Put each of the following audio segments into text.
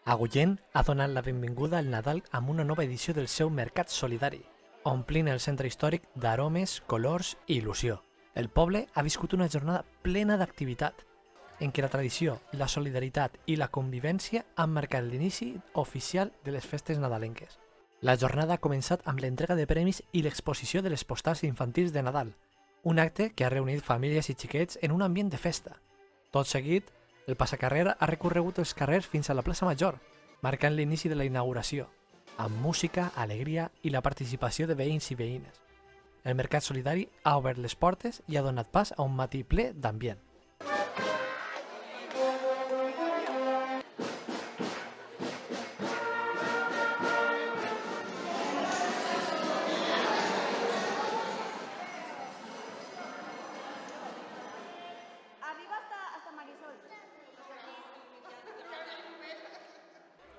Agullent ha donat la benvinguda al Nadal amb una nova edició del seu Mercat Solidari, omplint el centre històric d'aromes, colors i il·lusió. El poble ha viscut una jornada plena d'activitat, en què la tradició, la solidaritat i la convivència han marcat l'inici oficial de les festes nadalenques. La jornada ha començat amb l'entrega de premis i l'exposició de les postals infantils de Nadal, un acte que ha reunit famílies i xiquets en un ambient de festa. Tot seguit, el passacarrer ha recorregut els carrers fins a la plaça Major, marcant l'inici de la inauguració, amb música, alegria i la participació de veïns i veïnes. El Mercat Solidari ha obert les portes i ha donat pas a un matí ple d'ambient.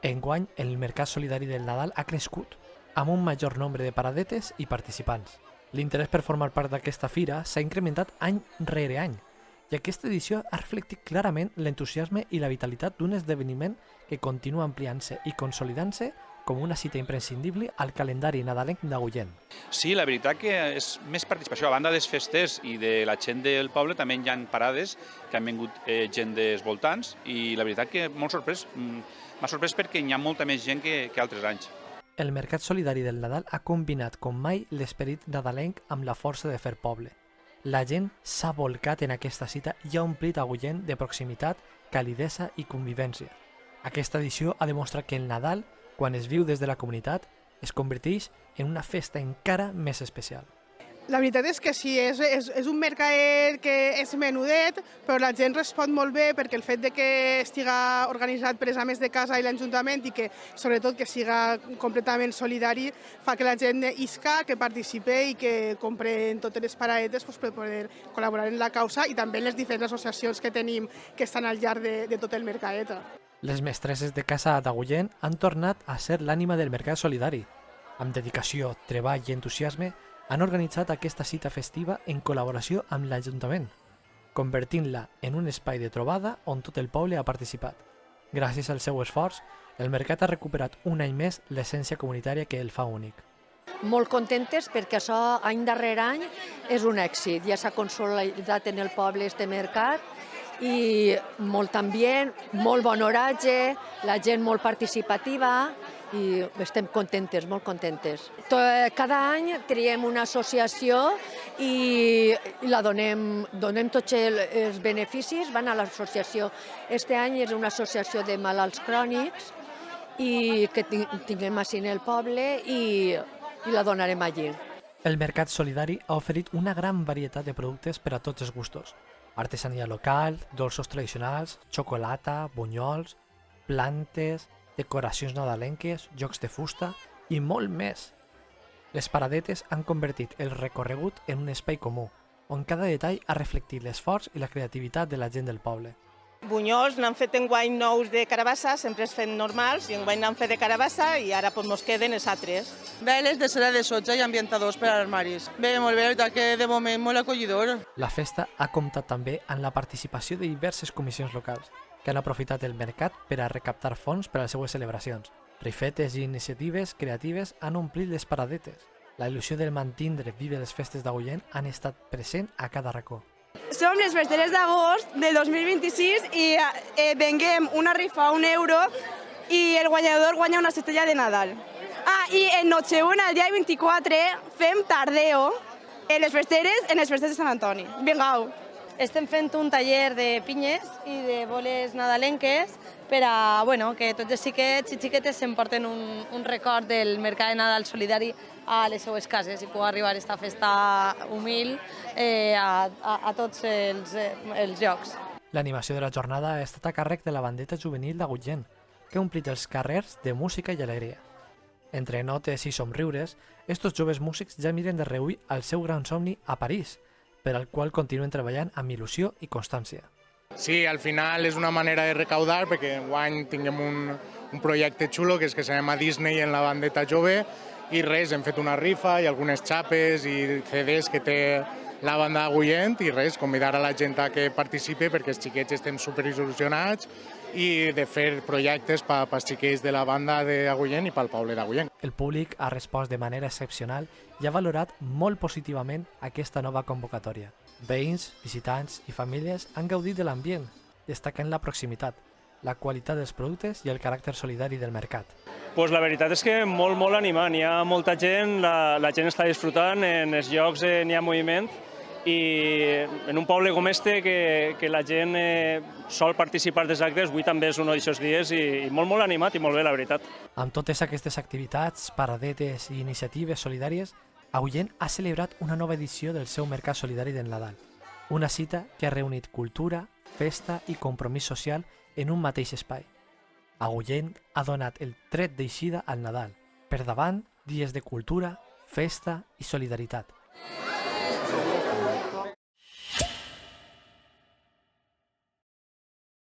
Enguany, el Mercat Solidari del Nadal ha crescut, amb un major nombre de paradetes i participants. L'interès per formar part d'aquesta fira s'ha incrementat any rere any, i aquesta edició ha reflectit clarament l'entusiasme i la vitalitat d'un esdeveniment que continua ampliant-se i consolidant-se com una cita imprescindible al calendari nadalenc d'Agullent. Sí, la veritat que és més participació. A banda dels festers i de la gent del poble, també hi ha parades que han vingut gent dels voltants i la veritat que m'ha sorprès perquè hi ha molta més gent que altres anys. El Mercat Solidari del Nadal ha combinat com mai l'esperit nadalenc amb la força de fer poble. La gent s'ha volcat en aquesta cita i ha omplit Agullent de proximitat, calidesa i convivència. Aquesta edició ha demostrat que el Nadal, quan es viu des de la comunitat, es converteix en una festa encara més especial. La veritat és que sí, és un mercat que és menudet, però la gent respon molt bé perquè el fet de que estiga organitzat per les Ames de Casa i l'Ajuntament i que sobretot que siga completament solidari fa que la gent isca, que participe i que compre en totes les paradetes per poder col·laborar en la causa i també en les diferents associacions que tenim que estan al llarg de tot el mercat. Les mestresses de casa d'Agullent han tornat a ser l'ànima del Mercat Solidari. Amb dedicació, treball i entusiasme, han organitzat aquesta cita festiva en col·laboració amb l'Ajuntament, convertint-la en un espai de trobada on tot el poble ha participat. Gràcies al seu esforç, el mercat ha recuperat un any més l'essència comunitària que el fa únic. Molt contentes perquè això any darrere any és un èxit. Ja s'ha consolidat en el poble este mercat i molt ambient, molt bon oratge, la gent molt participativa i estem contentes, molt contentes. Cada any triem una associació i la donem tots els beneficis, van a l'associació. Este any és una associació de malalts crònics i que tinguem així en el poble i la donarem allí. El Mercat Solidari ha oferit una gran varietat de productes per a tots els gustos. Artesania local, dolços tradicionals, xocolata, bunyols, plantes, decoracions nadalenques, jocs de fusta i molt més. Les paradetes han convertit el recorregut en un espai comú, on cada detall ha reflectit l'esforç i la creativitat de la gent del poble. Bunyols n'han fet enguany nous de carabassa, sempre es fem normals, i enguany n'han fet de carabassa i ara mos queden els altres. Veles de cera de sotja i ambientadors per a armaris. Bé, molt bé, la veritat que de moment molt acollidor. La festa ha comptat també amb la participació de diverses comissions locals, que han aprofitat el mercat per a recaptar fons per a les seues celebracions. Rifetes i iniciatives creatives han omplit les paradetes. La il·lusió del mantindre vive les festes d'Agullent han estat present a cada racó. Som les festeres d'agost del 2026 i venguem una rifa a €1 i el guanyador guanya una cistella de Nadal. I en Nochebuena, el dia 24, fem tardeo en les festes de Sant Antoni. Vinga. Estem fent un taller de pinyes i de boles nadalenques per a que tots els xiquets i xiquetes s'emporten un record del Mercat de Nadal Solidari a les seues cases i pugui arribar a aquesta festa humil a tots els llocs. L'animació de la jornada ha estat a càrrec de la bandeta juvenil d'Agullent, que ha omplit els carrers de música i alegria. Entre notes i somriures, estos joves músics ja miren de reüll el seu gran somni a París, per al qual continuen treballant amb il·lusió i constància. Sí, al final és una manera de recaudar perquè enguany tinguem un projecte xulo que és que s'anem a Disney en la bandeta jove i res, hem fet una rifa i algunes xapes i CDs que té la banda d'Agullent i res, convidar a la gent a que participi perquè els xiquets estem superil·lusionats i de fer projectes pels xiquets de la banda d'Agullent i pel poble d'Agullent. El públic ha respost de manera excepcional i ha valorat molt positivament aquesta nova convocatòria. Veïns, visitants i famílies han gaudit de l'ambient, destacant la proximitat, la qualitat dels productes i el caràcter solidari del mercat. Pues la veritat és que molt animant, hi ha molta gent, la gent està disfrutant, en els llocs n'hi ha moviment i en un poble com este que la gent sol participar dels actes, avui també és un d'aquests dies i molt animat i molt bé, la veritat. Amb totes aquestes activitats, paradetes i iniciatives solidàries, Agullent ha celebrat una nova edició del seu Mercat Solidari del Nadal, una cita que ha reunit cultura, festa i compromís social en un mateix espai. Agullent ha donat el tret d'eixida al Nadal. Per davant, dies de cultura, festa i solidaritat.